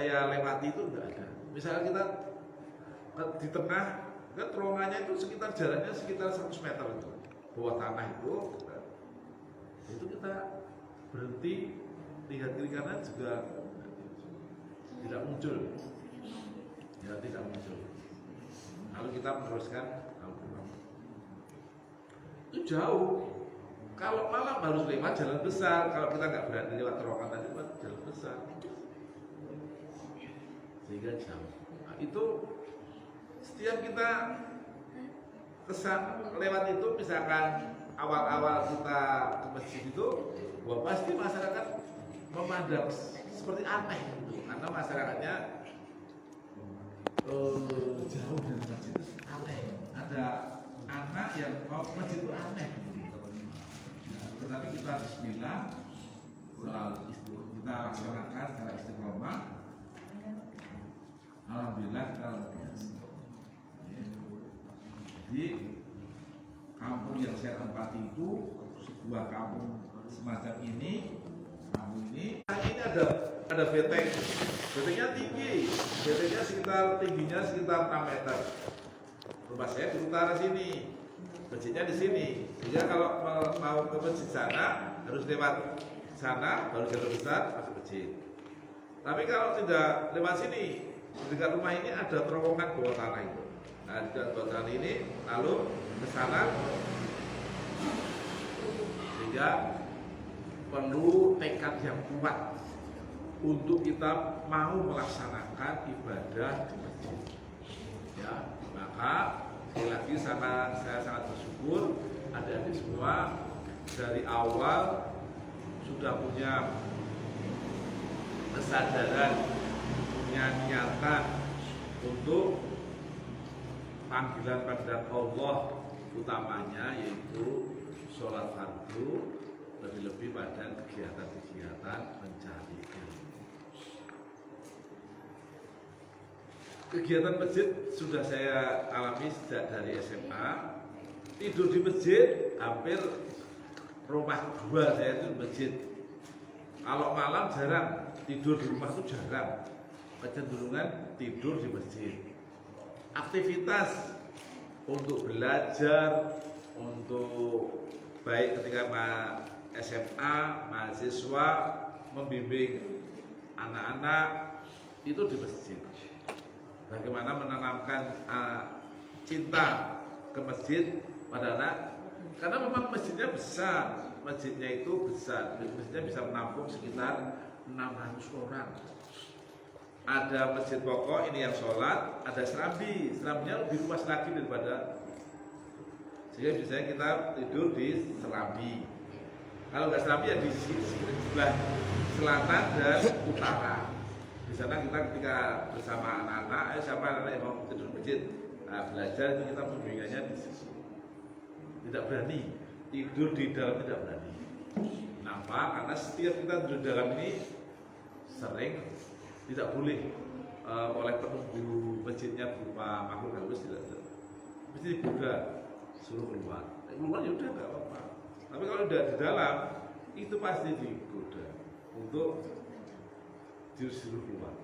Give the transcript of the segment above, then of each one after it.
saya lewati itu enggak ada. Misalnya kita di tengah, kan terowongannya itu jaraknya sekitar 100 meter itu, bawah tanah itu kita berhenti, lihat kiri kanan juga tidak muncul, ya tidak muncul. Lalu kita meneruskan, itu jauh. Kalau malam harus lewat jalan besar, kalau kita nggak berani lewat terowongan tadi, lewat jalan besar, sehingga jauh. Nah, itu setiap kita lewat itu, misalkan awal-awal kita ke masjid itu, wah pasti masyarakat memandang seperti aneh gitu. Karena masyarakatnya jauh dari masjid itu aneh. Ada anak yang mau ke masjid itu aneh gitu. Tetapi kita bismillah, kita laksanakan secara istiqomah. Alhamdulillah kita biasa. Jadi kampung yang saya tempati itu sebuah kampung semacam ini. Kampung ini ada beteng. Betengnya tinggi. Betengnya tingginya sekitar 6 meter. Rumah saya di utara sini. Masjidnya di sini. Sehingga kalau mau ke masjid sana harus lewat sana, baru jalan besar masuk masjid. Tapi kalau tidak lewat sini, di dekat rumah ini ada terowongan bawah tanah itu. Nah, di bawah tanah ini lalu ke sana, sehingga perlu tekad yang kuat untuk kita mau melaksanakan ibadah di masjid. Ya, maka sekali lagi saya sangat bersyukur adik-adik semua dari awal sudah punya kesadaran, punya niatan untuk panggilan Allah, utamanya yaitu sholat fardu, lebih-lebih pada kegiatan-kegiatan mencari ilmu. Kegiatan masjid sudah saya alami sejak dari SMA. Tidur di masjid hampir rumah kedua saya itu masjid. Kalau malam jarang, tidur di rumah itu jarang. Kecenderungan tidur di masjid. Aktivitas untuk belajar, untuk baik ketika SMA, mahasiswa, membimbing anak-anak itu di masjid. Bagaimana menanamkan cinta ke masjid pada anak, karena memang masjidnya besar, masjidnya bisa menampung sekitar 600 orang. Ada masjid pokok ini yang sholat, ada serambinya lebih luas lagi daripada, sehingga biasanya kita tidur di serambi. Kalau nggak serambi ya di sebelah selatan dan utara. Di sana kita ketika bersama anak-anak, siapa anak-anak yang mau tidur di masjid, belajar itu kita pembimbingannya di situ. Tidak berani tidur di dalam, tidak berani. Kenapa? Karena setiap kita tidur di dalam ini sering tidak boleh oleh penunggu masjidnya berupa makhluk halus, tidak. Mesti dibuka, suruh keluar. Keluar ya udah nggak apa-apa. Tapi kalau udah di dalam itu pasti digoda untuk disuruh keluar.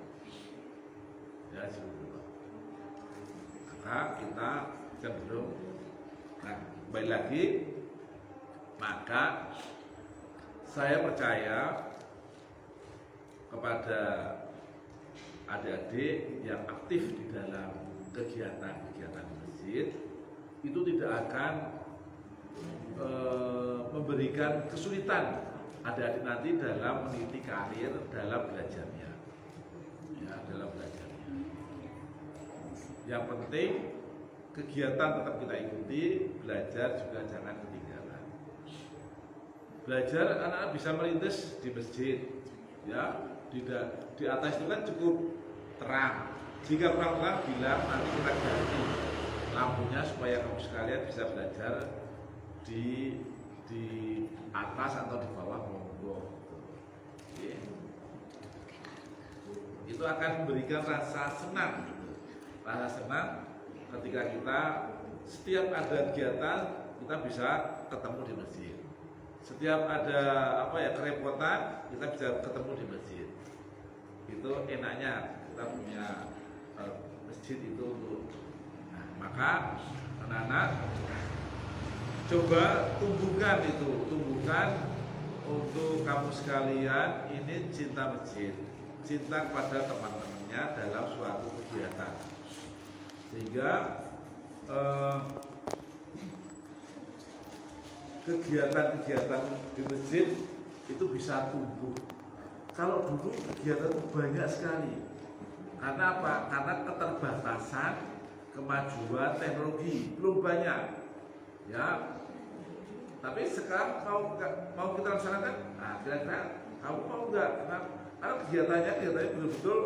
Ya, suruh keluar. Maka kita cenderung, kembali lagi, maka saya percaya kepada adik-adik yang aktif di dalam kegiatan-kegiatan masjid itu tidak akan memberikan kesulitan adik-adik nanti dalam meniti karir dalam belajarnya. Ya, dalam belajarnya. Yang penting kegiatan tetap kita ikuti, belajar juga jangan ketinggalan. Belajar anak-anak bisa merintis di masjid, ya, di atas itu kan cukup terang. Jika kurang terang bilang nanti kita ganti lampunya supaya kamu sekalian bisa belajar di atas atau di bawah, monggo. Ya. Itu akan memberikan rasa senang, rasa senang ketika kita setiap ada kegiatan kita bisa ketemu di masjid. Setiap ada kerepotan kita bisa ketemu di masjid. itu enaknya kita punya masjid itu untuk. Nah, maka anak-anak coba tumbuhkan untuk kamu sekalian ini cinta masjid, cinta kepada teman-temannya dalam suatu kegiatan, sehingga kegiatan-kegiatan di masjid itu bisa tumbuh. Kalau dulu kegiatan itu banyak sekali, karena apa? Karena keterbatasan kemajuan teknologi belum banyak, ya. Tapi sekarang mau kita laksanakan, nah kira-kira kamu mau nggak? Karena kegiatannya betul-betul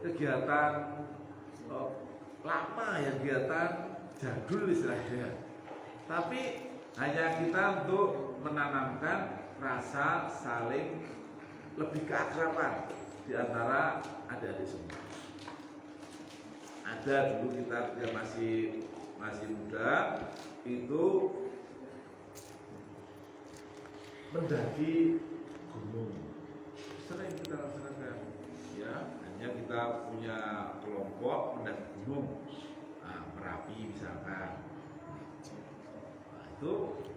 kegiatan lama ya, kegiatan jadul istilahnya. Tapi hanya kita untuk menanamkan rasa saling lebih keakraban di antara adik-adik semua. Ada dulu kita yang masih muda itu mendaki gunung, sering kita laksanakan, ya. Hanya kita punya kelompok mendaki gunung, Merapi misalkan. Nah, itu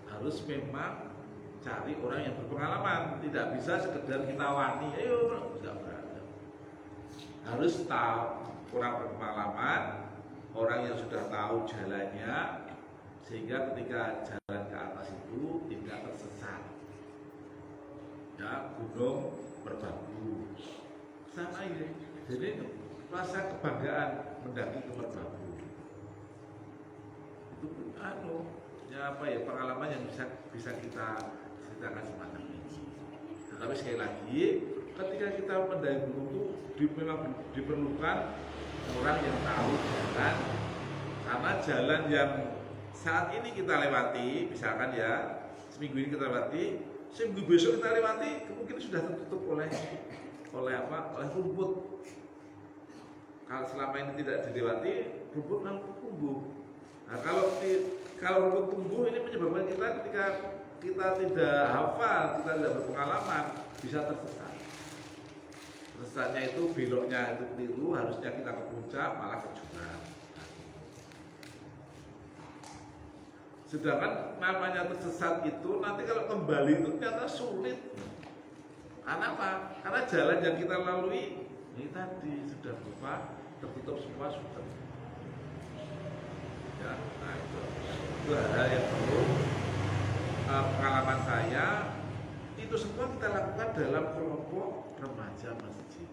harus memang cari orang yang berpengalaman, tidak bisa sekedar kita wani, ayo, tidak berada. Harus tahu orang berpengalaman, orang yang sudah tahu jalannya, sehingga ketika jalan ke atas itu tidak tersesat. Ya, gunung Merbabu sama ini, jadi rasa kebanggaan mendaki ke Merbabu itu ya apa ya, pengalaman yang bisa kita ceritakan semacam ini. Tetapi sekali lagi, ketika kita mendaki gunung itu memang diperlukan orang yang tahu jalan, karena jalan yang saat ini kita lewati, misalkan ya seminggu ini kita lewati, seminggu besok kita lewati mungkin sudah tertutup oleh rumput. Kalau selama ini tidak dilewati, rumput langsung tumbuh. Nah, kalau rumput tumbuh ini menyebabkan kita ketika kita tidak hafal, kita tidak berpengalaman, bisa tersesat. Tersesatnya itu beloknya itu keliru, harusnya kita ke puncak malah ke jurang. Sedangkan namanya tersesat itu nanti kalau kembali itu ternyata sulit. Karena apa? Karena jalan yang kita lalui ini tadi sudah berupa tertutup semua sudah. Ya, nah itu hal yang perlu pengalaman saya itu semua kita lakukan dalam kelompok remaja masjid.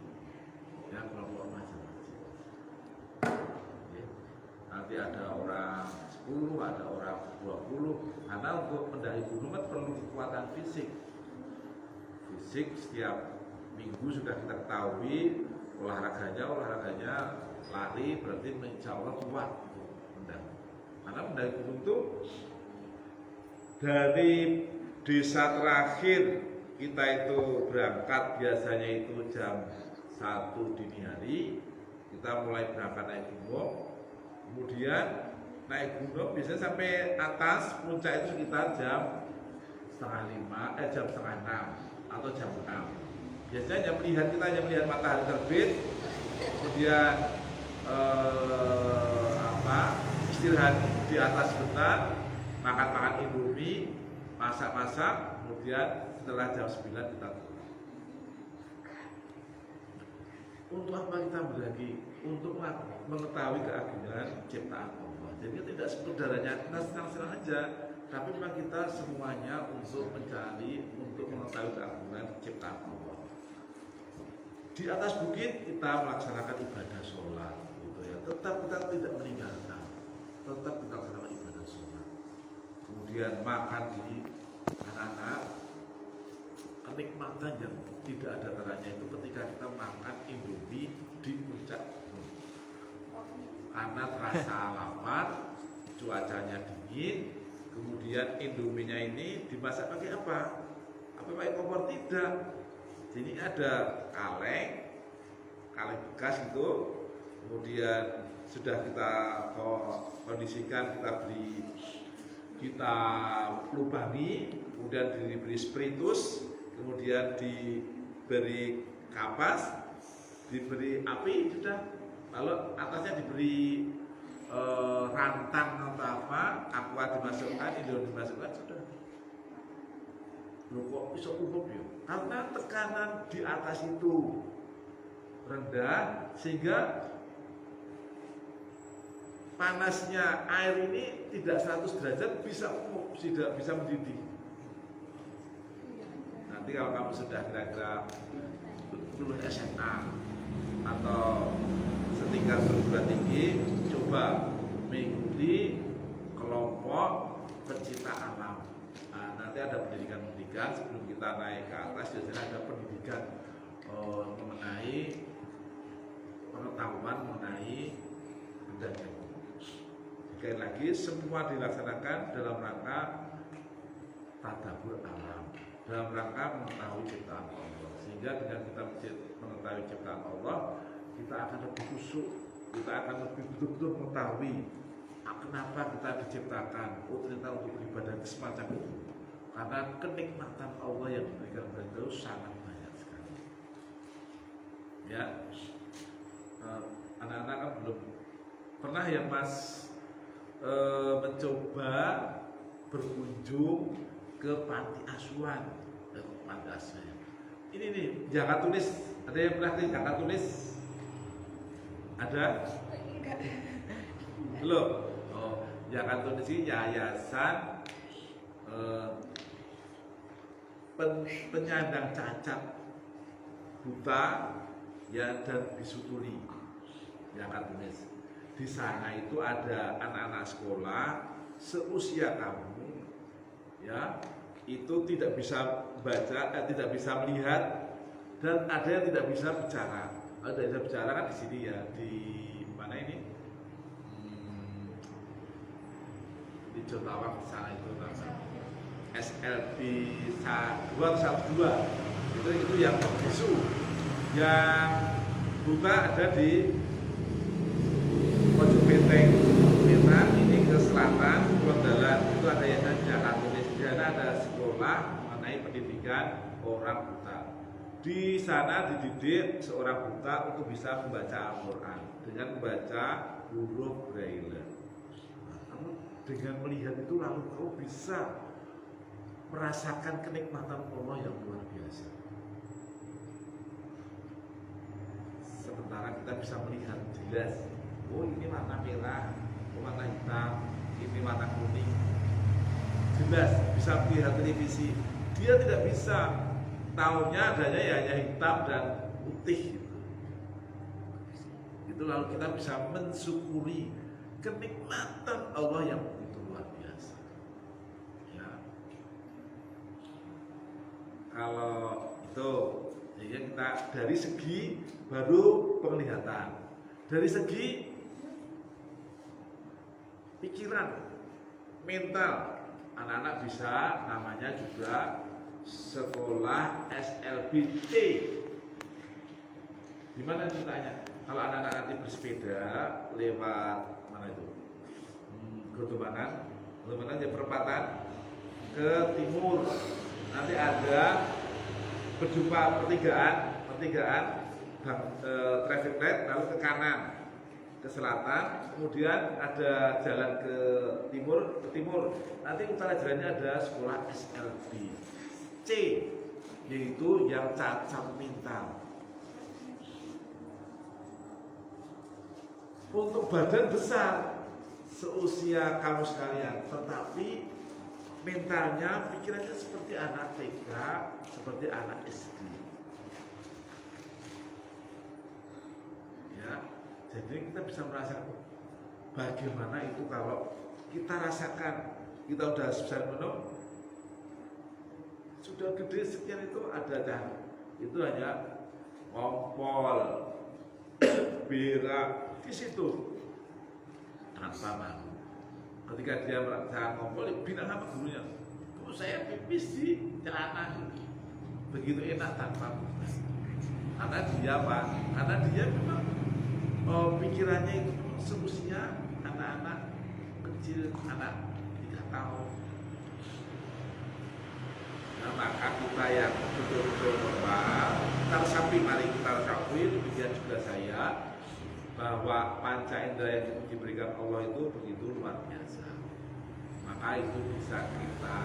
Ya, kelompok remaja masjid. Ya. Nanti ada orang 10, ada orang 20, karena untuk mendaki gunung kan perlu kekuatan fisik. Setiap minggu sudah kita ketahui olahraganya lari, berarti insya Allah kuat untuk mendaki. Karena mendaki gunung itu dari desa terakhir kita itu berangkat biasanya itu jam 1 dini hari, kita mulai berangkat naik gunung, kemudian naik gunung biasanya sampai atas puncak itu sekitar jam setengah 6 atau jam 6. Biasanya kita hanya melihat matahari terbit, kemudian istirahat di atas sebentar, makan Indomie, masak-masak, kemudian setelah jam 9 kita turun. Untuk apa kita mendaki? Untuk mengetahui keagungan ciptaan Allah. Jadi tidak sepedarnya kita senang-senang aja, tapi memang kita semuanya untuk mencari, untuk mengetahui keagungan ciptaan Allah. Di atas bukit kita melaksanakan ibadah sholat, gitu ya. Tetap kita tidak meninggalkan, tetap kita melaksanakan ibadah sholat. Kemudian makan di anak-anak, kenikmatan yang tidak ada taranya itu ketika kita makan Indomie di puncak gunung. Karena terasa lapar, cuacanya dingin. Kemudian Indominya ini dimasak pakai apa? Apa pakai kompor? Tidak. Jadi ada kaleng bekas itu, kemudian sudah kita kondisikan, kita lubangi, kemudian diberi spiritus, kemudian diberi kapas, diberi api sudah, lalu atasnya diberi rantang atau apa, aqua dimasukkan, indol dimasukkan, sudah. Loh kok bisa umum ya? Karena tekanan di atas itu rendah sehingga panasnya air ini tidak 100 derajat, bisa umum, tidak bisa mendidih. Nanti kalau kamu sudah kira-kira lulus SMA atau setingkat perguruan tinggi, coba mengikuti kelompok pencinta alam. Nah, nanti ada pendidikan sebelum kita naik ke atas, biasanya ada pendidikan mengenai pengetahuan mengenai benda. Sekali lagi, semua dilaksanakan dalam rangka tadabbur alam, dalam rangka mengetahui ciptaan Allah. Sehingga dengan kita mengetahui ciptaan Allah, kita akan lebih khusyuk, kita akan lebih betul-betul mengetahui kenapa kita diciptakan. Oh, ternyata untuk beribadah semacam itu. Karena kenikmatan Allah yang diberikan kepada kita sangat banyak sekali. Ya, anak-anak kan belum pernah ya Mas mencoba berkunjung ke panti asuhan. Ini nih Jakarta Tulis, ada yang pernah ke Jakarta Tulis? Ada? Belum? Oh, Jakarta Tulis ini yayasan penyandang cacat, buta, ya dan bisu tuli. Jakarta Tulis. Di sana itu ada anak-anak sekolah seusia kamu, ya, itu tidak bisa baca, tidak bisa melihat, dan ada yang tidak bisa bicara. Ada yang bisa bicara kan di sini ya, di mana ini? Di Jotawang sana itu namanya SLB 2 atau 12. Itu yang bisu, yang buta ada di pojok benteng Wetan, ini ke selatan, Dalan, itu ada yang Jakarta Tulis. Di sana ada sekolah mengenai pendidikan orang buta. Di sana dididik seorang buta untuk bisa membaca Al-Quran dengan membaca huruf Braille. Namun dengan melihat itu lalu kau bisa merasakan kenikmatan Allah yang luar biasa. Sementara kita bisa melihat jelas, oh ini warna merah, oh warna hitam, ini warna kuning. Jelas bisa melihat televisi. Dia tidak bisa, tahunya adanya ya hanya hitam dan putih. Itu lalu kita bisa mensyukuri kenikmatan Allah yang begitu luar biasa. Ya. Kalau itu, jadi kita dari segi baru penglihatan, dari segi pikiran, mental, anak-anak bisa namanya juga sekolah SLBT. Di mana ceritanya? Kalau anak-anak nanti bersepeda lewat mana itu? Gotobanan ya, perempatan ke timur. Nanti ada berjumpa pertigaan traffic light, lalu ke kanan, ke selatan, kemudian ada jalan ke timur, nanti utara jalannya ada sekolah SLB C, yaitu yang cacat mental. Untuk badan besar seusia kamu sekalian, tetapi mentalnya, pikirannya seperti anak TK, seperti anak SD. Ya, jadi kita bisa merasakan bagaimana itu kalau kita rasakan, kita udah sebesar menung, sudah gede sekian itu ada jalan, itu hanya ngompol, berak di situ tanpa malu. Ketika dia merasa ngompol, bilang apa gurunya? Kok saya pipis di celana? Begitu enak tanpa malu. Karena dia apa? Karena dia memang pikirannya itu seusia anak-anak kecil, anak 3 tahun. Nah, maka kita yang betul-betul normal, kita resapi, mari kita resapi. Demikian juga saya, bahwa panca indera yang diberikan Allah itu begitu luar biasa. Maka itu bisa kita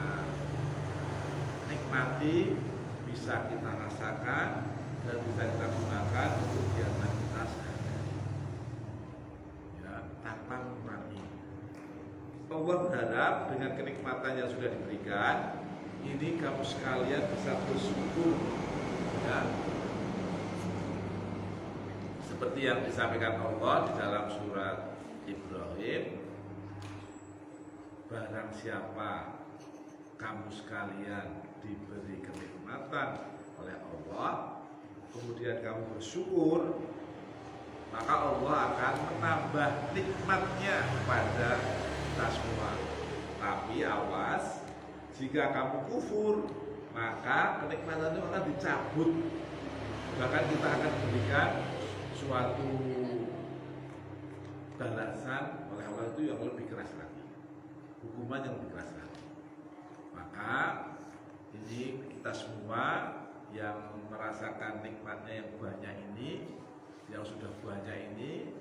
nikmati, bisa kita rasakan, dan bisa kita gunakan untuk kegiatan kita sehari-hari, ya, tanpa mengurangi. Allah berharap dengan kenikmatan yang sudah diberikan ini kamu sekalian bisa bersyukur, ya. Seperti yang disampaikan Allah di dalam surat Ibrahim, barang siapa kamu sekalian diberi kenikmatan oleh Allah, kemudian kamu bersyukur, maka Allah akan menambah nikmatnya kepada kita semua. Tapi awas, jika kamu kufur, maka kenikmatan itu akan dicabut. Bahkan kita akan berikan suatu balasan oleh Allah itu yang lebih keras lagi, hukuman yang lebih keras lagi. Maka ini kita semua yang merasakan nikmatnya yang banyak ini, yang sudah banyak ini,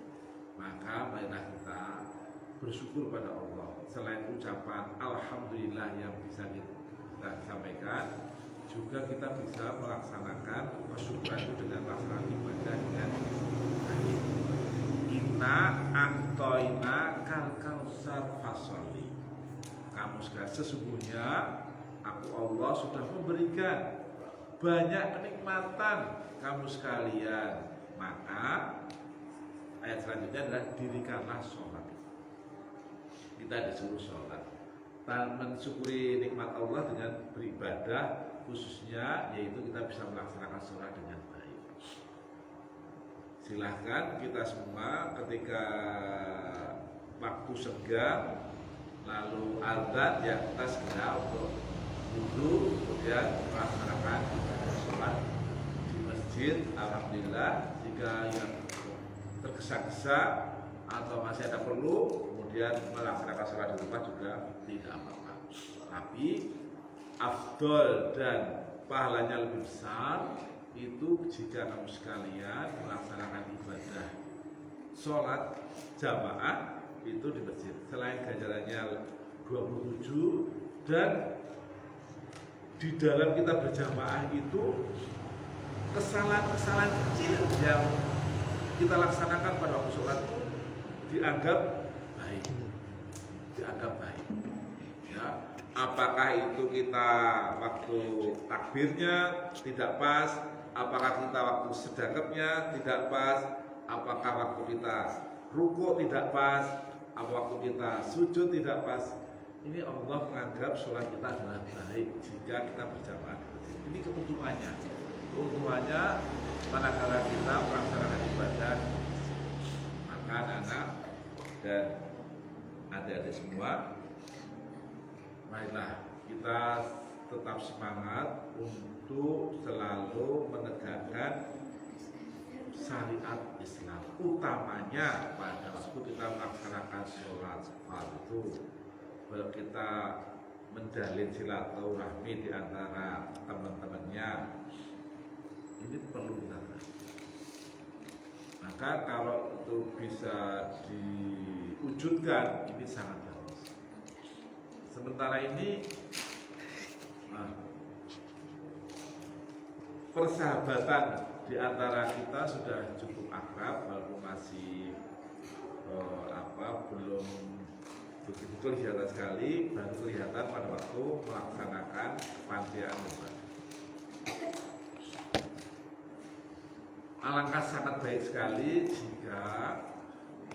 maka marilah kita bersyukur pada Allah. Selain ucapan alhamdulillah yang bisa kita sampaikan, juga kita bisa melaksanakan kesyukuran itu dengan melaksanakan ibadah dengan baik. Inna a'toina kal kausar fasoli. Kamu sekalian, sesungguhnya aku Allah sudah memberikan banyak kenikmatan kamu sekalian. Maka ayat selanjutnya adalah dirikanlah sholat. Kita disuruh sholat dan mensyukuri nikmat Allah dengan beribadah, khususnya yaitu kita bisa melaksanakan sholat dengan baik. Silahkan kita semua ketika waktu senggang lalu azan, ya kita segera untuk duduk, kemudian melaksanakan ibadah sholat di masjid. Alhamdulillah, jika yang tergesa-gesa atau masih ada perlu, kemudian melaksanakan sholat di rumah juga tidak apa-apa. Tapi afdol dan pahalanya lebih besar itu jika kamu sekalian melaksanakan ibadah sholat jamaah itu di masjid. Selain ganjarannya 27, dan di dalam kita berjamaah itu kesalahan-kesalahan kecil yang kita laksanakan pada waktu sholat itu dianggap baik, ya. Apakah itu kita waktu takbirnya tidak pas, apakah kita waktu sedekapnya tidak pas, apakah waktu kita rukuk tidak pas, apa waktu kita sujud tidak pas. Ini Allah menganggap sholat kita adalah baik jika kita berjamaah. Ini keuntungannya manakala kita melaksanakan ibadah. Maka anak-anak dan adik-adik semua, marilah kita tetap semangat untuk selalu menegakkan syariat Islam, utamanya pada waktu kita melaksanakan sholat fardu, kita menjalin silaturahmi di antara teman-temannya. Ini perlu kita lakukan. Maka kalau itu bisa diwujudkan, ini sangat bagus. Sementara ini persahabatan di antara kita sudah cukup akrab, walaupun masih belum begitu kelihatan sekali, baru kelihatan pada waktu melaksanakan kepanitiaan lebaran. Alangkah sangat baik sekali jika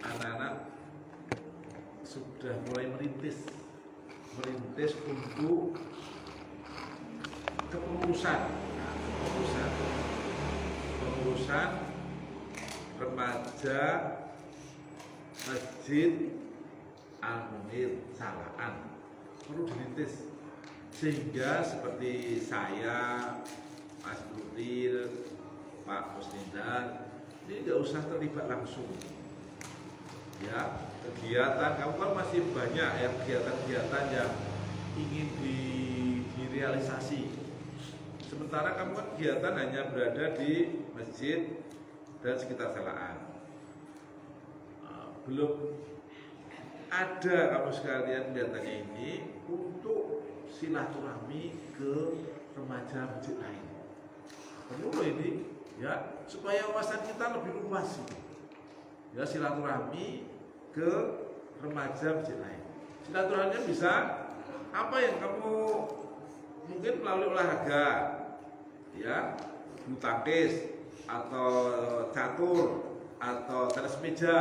anak-anak sudah mulai merintis untuk kepengurusan remaja Masjid Al-Munir Salaan, perlu dirintis sehingga seperti saya, Mas Nutil, Pak Musnindar, ini nggak usah terlibat langsung. Ya, kegiatan kamu kan masih banyak ya, kegiatan-kegiatan yang ingin direalisasi. Sementara kamu kan kegiatan hanya berada di masjid dan sekitar salaan. Belum ada kamu sekalian kelihatannya ini untuk silaturahmi ke remaja masjid lain. Perlu ini ya supaya wawasan kita lebih luas ini. Ya silaturahmi ke remaja masjid lain. Silaturahminya bisa apa yang kamu mungkin melalui olahraga, ya, bulu tangkis atau catur atau tenis meja,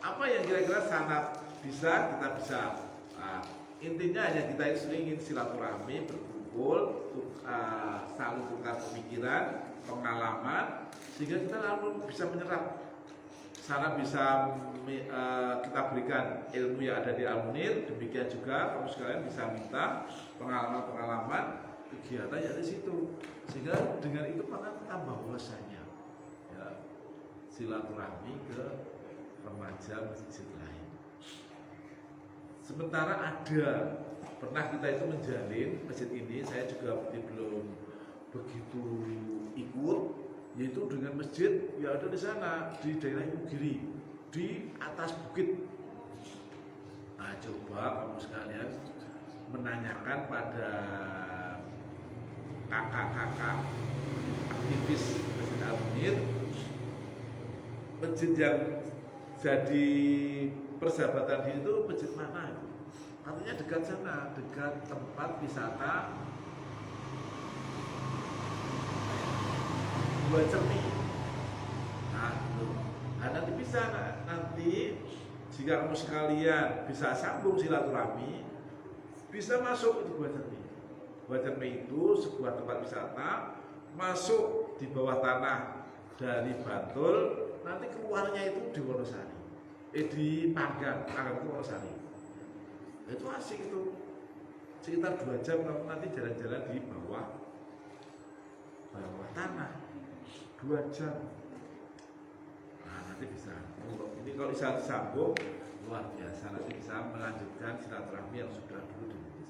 apa yang kira-kira sangat bisa kita bisa. Nah, intinya hanya kita ingin silaturahmi, berkumpul, saling tukar pemikiran, pengalaman, sehingga kita lalu bisa menyerap. Sana bisa kita berikan ilmu yang ada di Al-Munir, demikian juga kamu sekalian bisa minta pengalaman-pengalaman kegiatan yang di situ, sehingga dengan itu maka tambah wawasannya, ya, silaturahmi ke remaja masjid lain. Sementara ada pernah kita itu menjalin masjid ini, saya juga belum begitu ikut, yaitu dengan masjid yang ada di sana di daerah Imogiri di atas bukit. Nah, coba kamu sekalian menanyakan pada kakak-kakak aktivis Masjid Al-Munir, masjid yang jadi persahabatan di itu masjid mana itu? Katanya dekat sana, dekat tempat wisata Gua Cermi. Nah, nanti bisa nanti jika kamu sekalian bisa sambung silaturahmi, bisa masuk itu Gua Cermi. Gua Cermi itu sebuah tempat wisata, masuk di bawah tanah dari Bantul, nanti keluarnya itu di Wonosari, di Panggang itu Wonosari. Itu asik itu, sekitar 2 jam kamu nanti jalan-jalan di bawah tanah, 2 jam. Nah, nanti bisa. Ini kalau bisa disambung luar biasa, nanti bisa melanjutkan silaturahmi yang sudah dulu dimiliki.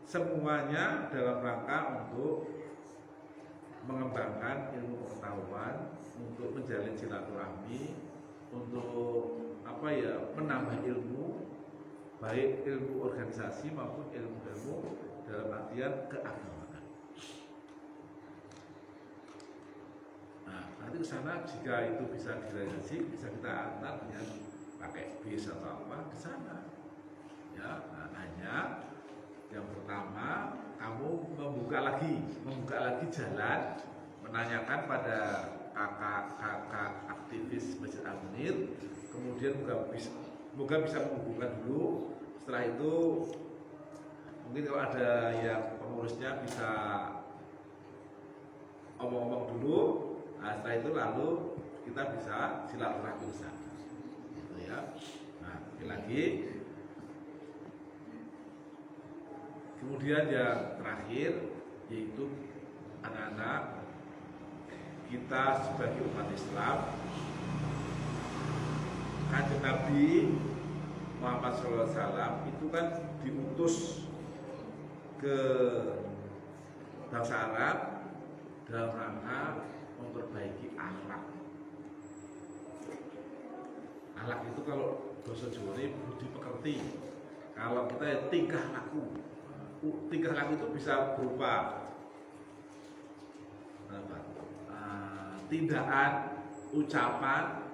Semuanya dalam rangka untuk mengembangkan ilmu pengetahuan, untuk menjalin silaturahmi, untuk apa ya, menambah ilmu, baik ilmu organisasi maupun ilmu-ilmu dalam artian keagamaan. Nah, nanti ke sana jika itu bisa direalisasi, bisa kita antar dengan pakai bis atau apa ke sana. Ya, nah, hanya yang pertama kamu membuka lagi jalan, menanyakan pada kakak-kakak aktivis Masjid Al-Munir, kemudian moga bisa menghubungkan dulu. Setelah itu mungkin kalau ada yang pengurusnya bisa omong-omong dulu. Nah, setelah itu lalu kita bisa silaturahmi ke sana, gitu ya. Nah, lagi. Kemudian yang terakhir yaitu anak-anak kita sebagai umat Islam, Kanjeng Nabi Muhammad SAW itu kan diutus ke bangsa Arab dalam rangka memperbaiki akhlak. Akhlak itu kalau bahasa Jawa ini budi pekerti. Kalau kita ya tingkah laku. Tingkah laku itu bisa berupa tindakan, ucapan,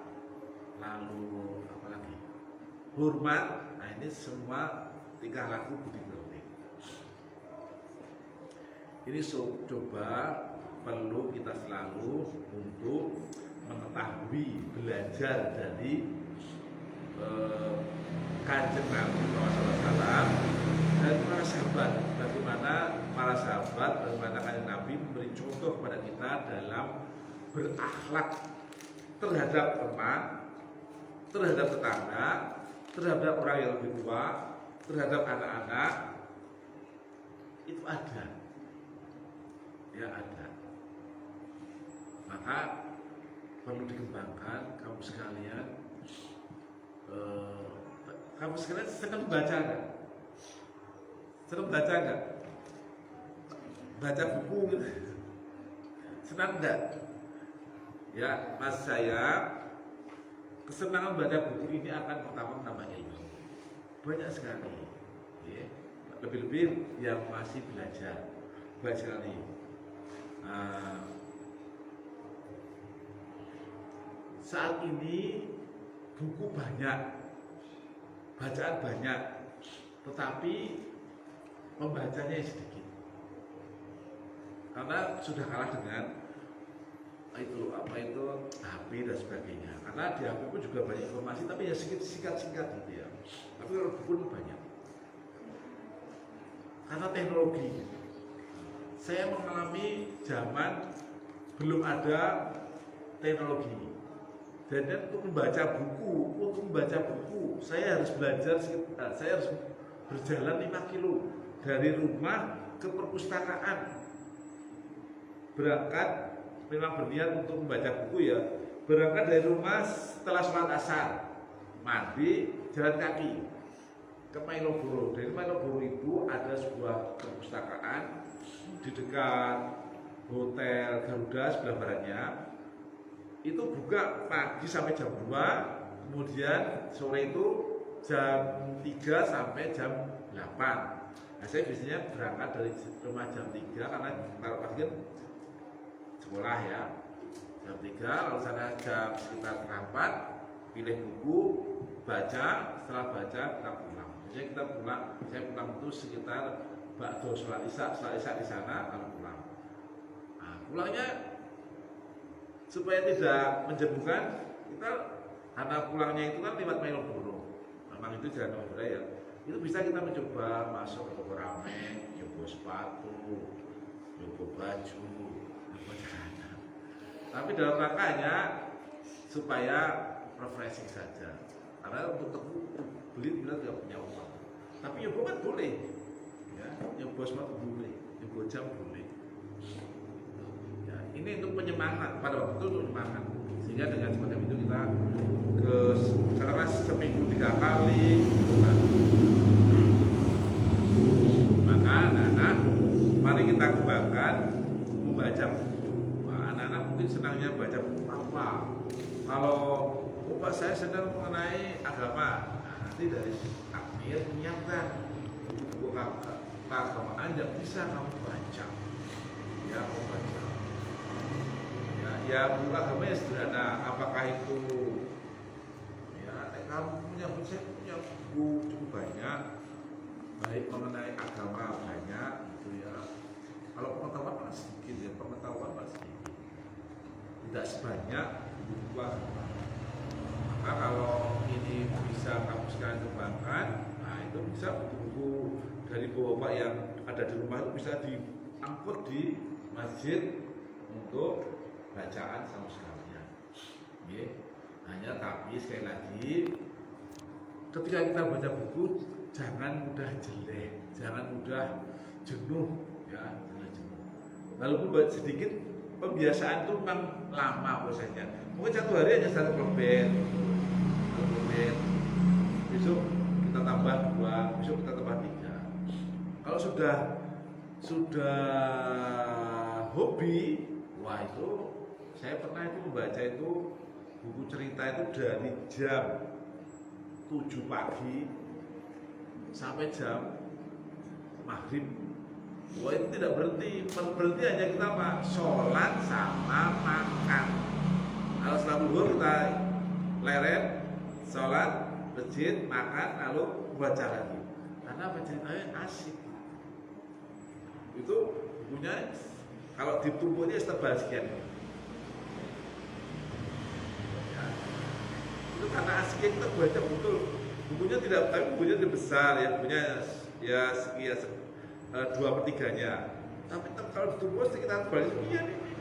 lalu apa lagi, hormat. Nah, ini semua tingkah laku budi pekerti. Ini coba perlu kita selalu untuk mengetahui, belajar dari Kanjeng Nabi SAW dan para sahabat, bagaimana para sahabat, bagaimana Kanjeng Nabi memberi contoh kepada kita dalam berakhlak terhadap teman, terhadap tetangga, terhadap orang yang lebih tua, terhadap anak-anak. Itu ada, ya ada. Maka perlu dikembangkan. Kamu sekalian senang baca nggak? Senang baca nggak? Baca buku gitu. Senang enggak? Ya, mas saya kesenangan baca buku ini akan pertama menambah ilmu. Banyak sekali. Ya. Lebih-lebih yang masih belajar. Banyak sekali. Saat ini buku banyak, bacaan banyak, tetapi pembacanya sedikit. Karena sudah kalah dengan HP dan sebagainya. Karena di HP pun juga banyak informasi, tapi ya singkat-singkat gitu ya. Tapi kalau buku banyak. Karena teknologi. Saya mengalami zaman belum ada teknologi. Dan untuk membaca buku, saya harus belajar sekitar, saya harus berjalan 5 kilo dari rumah ke perpustakaan. Berangkat, memang berniat untuk membaca buku ya. Berangkat dari rumah setelah sholat asar, mandi, jalan kaki ke Malioboro. Dari Malioboro itu ada sebuah perpustakaan di dekat Hotel Garuda sebelah baratnya. Itu buka pagi sampai jam 2, kemudian sore itu jam 3 sampai jam 8. Nah, saya biasanya berangkat dari rumah jam 3 karena kalau pagi kan sekolah ya. Jam 3 lalu sana jam sekitar 4, pilih buku, baca, setelah baca kita pulang. Jadi saya pulang itu sekitar bakdo sholat isya di sana lalu pulang. Nah, pulangnya supaya tidak menjemukan, kita karena pulangnya itu kan lewat Malioboro, memang itu jalan Malioboro ya, itu bisa kita mencoba masuk ke toko ramen, nyoba sepatu, nyoba baju, nyoba celana. Tapi dalam rangkanya supaya refreshing saja, karena untuk beli kita tidak punya uang. Tapi nyoba kan boleh, ya, nyoba sepatu boleh, nyoba jam boleh. Ini untuk penyemangat, pada waktu itu untuk penyemangat. Sehingga dengan semacam itu kita karena seminggu 3 kali kan. Maka anak-anak mari kita kembangkan membaca buku. Anak-anak mungkin senangnya baca buku apa. Kalau Pak saya senang mengenai agama, nanti dari Amir menyiapkan buku keagamaan yang bisa kamu baca. Ya, kamu baca. Ya buku agamanya sederhana, apakah itu ya kamu punya buku cukup banyak, baik mengenai agama banyak gitu ya. Kalau pengetahuan masih sedikit ya, pengetahuan masih sedikit, tidak sebanyak buku agama. Maka kalau ini bisa kamu sekarang kembangkan, nah itu bisa buku dari bapak yang ada di rumah itu bisa diangkut di masjid untuk bacaan sama sekalian. Hanya tapi sekali lagi ketika kita baca buku jangan mudah jelek, jangan mudah jenuh ya, jangan jenuh. Walaupun sedikit pembiasaan itu memang lama prosesnya. Mungkin 1 hari hanya 1 lembar, besok kita tambah 2, besok kita tambah 3. Kalau sudah hobi, wah itu saya pernah itu membaca itu buku cerita itu dari jam 7 pagi sampai jam maghrib. Wah itu tidak berhenti hanya kita sholat sama makan. Kalau setelah zuhur kita leret, sholat, masjid, makan, lalu baca lagi. Karena ceritanya asik. Itu bukunya kalau ditumpuknya setebal sekian. Itu karena asiknya kita baca betul. Bukunya bukunya tidak besar ya, bukunya ya sekian 2/3-nya. Tapi kalau ditumpuk sekitar balik sekian ini.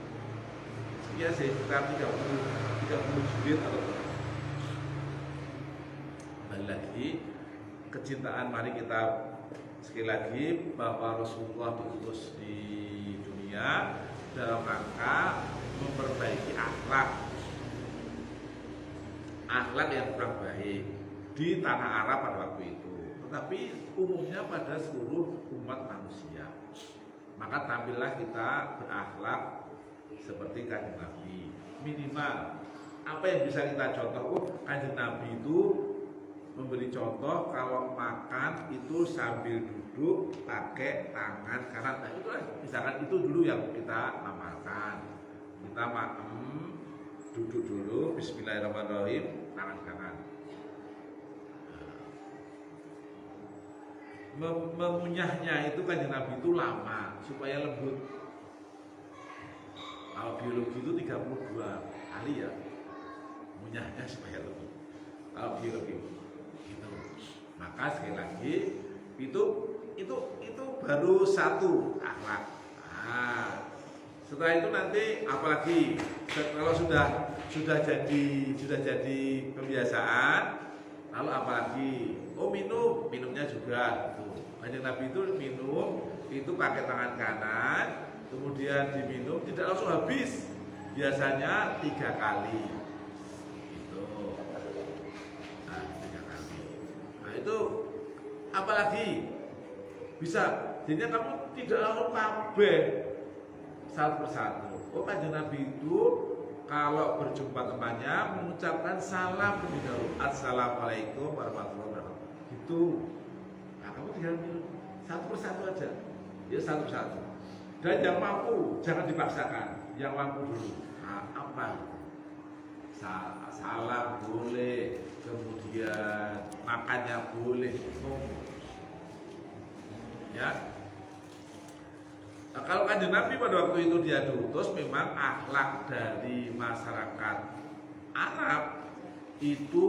Sekian sekitar 30 jilid atau kembali lagi kecintaan, mari kita sekali lagi bahwa Rasulullah diutus di dunia dalam rangka memperbaiki akhlak yang kurang baik di tanah Arab pada waktu itu, tetapi umumnya pada seluruh umat manusia. Maka tampillah kita berakhlak seperti kanjeng Nabi. Minimal apa yang bisa kita contoh? Kanjeng Nabi itu memberi contoh kalau makan itu sambil duduk pakai tangan kanan. Nah itu kan misalkan itu dulu yang kita amalkan. Kita makan duduk dulu, Bismillahirrahmanirrahim, tangan kanan. Mengunyahnya itu kanjeng Nabi itu lama supaya lembut. Kalau biologi itu 32 kali ya, mengunyahnya supaya lembut. Kalau biologi itu, maka sekali lagi itu baru satu akhlak. Nah, setelah itu nanti apalagi kalau sudah jadi kebiasaan, lalu apalagi minumnya juga gitu. Kanjeng Nabi itu minum itu pakai tangan kanan, kemudian diminum tidak langsung habis, biasanya 3 kali itu. Nah 3 kali. Nah itu apalagi bisa, jadinya kamu tidak langsung kabeh satu persatu. Oh kanjeng Nabi itu kalau berjumpa temannya mengucapkan salam terlebih dahulu, Assalamualaikum warahmatullahi wabarakatuh. Itu, nah kamu tinggal minum satu persatu aja, ya satu persatu. Dan yang mampu jangan dipaksakan, yang mampu dulu. Nah, apa? Salam boleh, kemudian makannya boleh, ya. Nah, kalau kanjeng Nabi pada waktu itu dia diutus, memang akhlak dari masyarakat Arab itu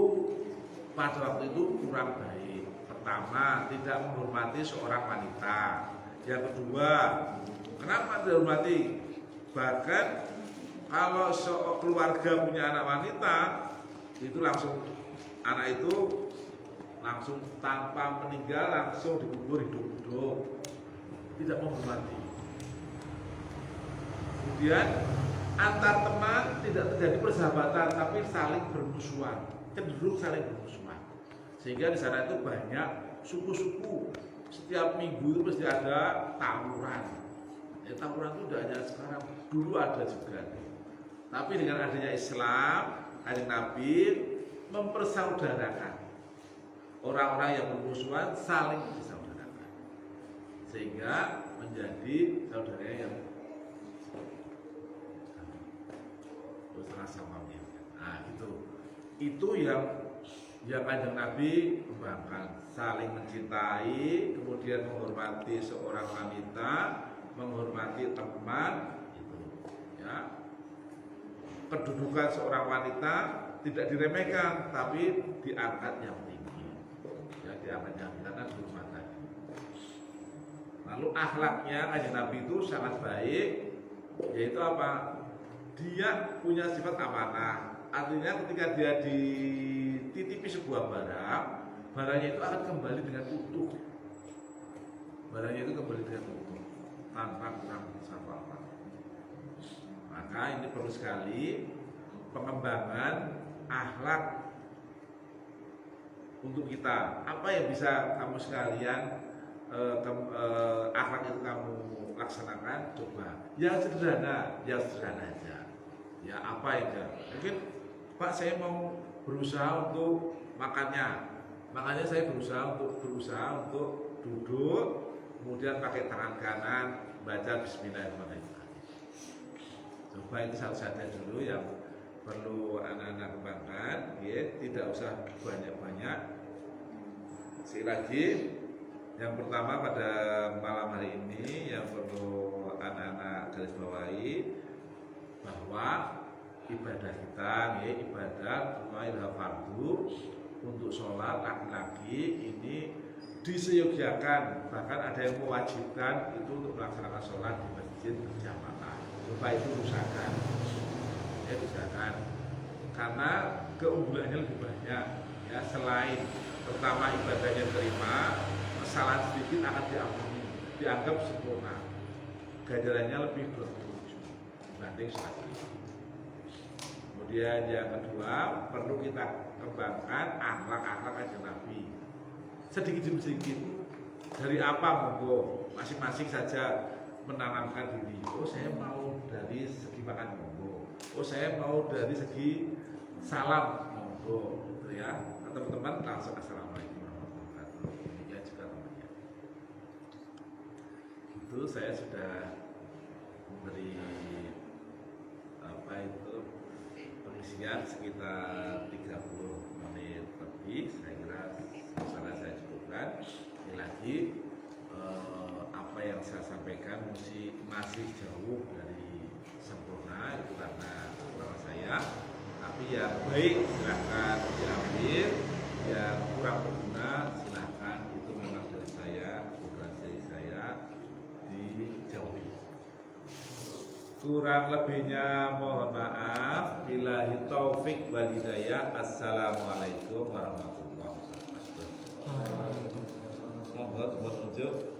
pada waktu itu kurang baik. Pertama, tidak menghormati seorang wanita. Yang kedua, kenapa tidak menghormati? Bahkan kalau keluarga punya anak wanita, itu langsung anak itu langsung tanpa meninggal langsung dikubur hidup-hidup, tidak menghormati. Kemudian antar teman tidak terjadi persahabatan, tapi saling bermusuhan, cenderung saling bermusuhan. Sehingga di sana itu banyak suku-suku. Setiap minggu itu pasti ada tawuran. Ya, tawuran itu tidak hanya sekarang, dulu ada juga. Tapi dengan adanya Islam, kanjeng Nabi mempersaudarakan orang-orang yang bermusuhan saling bersaudarakan, sehingga menjadi saudara yang sama-sama. Nah gitu. Itu yang kanjeng Nabi kembangkan, saling mencintai, kemudian menghormati seorang wanita, menghormati teman, gitu. Ya. Kedudukan seorang wanita tidak diremehkan, tapi diangkat yang tinggi. Ya, diangkat yang tinggi karena dihormati. Lalu akhlaknya kanjeng Nabi itu sangat baik, yaitu apa? Dia punya sifat amanah. Artinya ketika dia dititipi sebuah barang, barangnya itu akan kembali dengan utuh. Barangnya itu kembali dengan utuh, tanpa kurang apa-apa. Maka ini perlu sekali pengembangan akhlak untuk kita. Apa yang bisa kamu sekalian akhlak itu kamu laksanakan? Coba yang sederhana aja. Ya apa aja. Mungkin Pak saya mau berusaha untuk makanya saya berusaha untuk duduk, kemudian pakai tangan kanan baca Bismillahirrahmanirrahim. Coba itu saja dulu yang perlu anak-anak kembangkan, ya, tidak usah banyak-banyak. Sekali lagi, yang pertama pada malam hari ini yang perlu anak-anak garis bawahi bahwa ibadah kita, ya, ibadah rumah fardu untuk sholat laki-laki ini diseyogiakan, bahkan ada yang mewajibkan itu untuk melaksanakan sholat di masjid berjamaah. Coba itu usahakan, ya usahakan, karena keunggulannya lebih banyak, ya. Selain pertama ibadahnya terima, kesalahan sedikit akan diampuni, dianggap sempurna, ganjarannya lebih bertujuh dibanding sholat ini. Kemudian yang kedua, perlu kita kembangkan akhlak-akhlak kanjeng Nabi. Sedikit demi sedikit. Dari apa monggo, masing-masing saja menanamkan diri. Oh saya mau dari segi makan monggo. Oh saya mau dari segi salam monggo, gitu ya. Teman-teman langsung assalamualaikum warahmatullahi wabarakatuh. Demikian juga temannya. Itu saya sudah memberi pengisian sekitar 30 menit lebih. Saya kira secara saya cukupkan. Ini lagi apa yang saya sampaikan masih jauh dari sempurna, itu karena saya. Tapi yang baik silahkan diambil, yang kurang berguna silahkan, itu memang dari saya, bukan dari saya, dijauhi. Kurang lebihnya mohon maaf. Billahi taufik wal hidayah. Assalamualaikum warahmatullahi wabarakatuh. Mohon unjuk.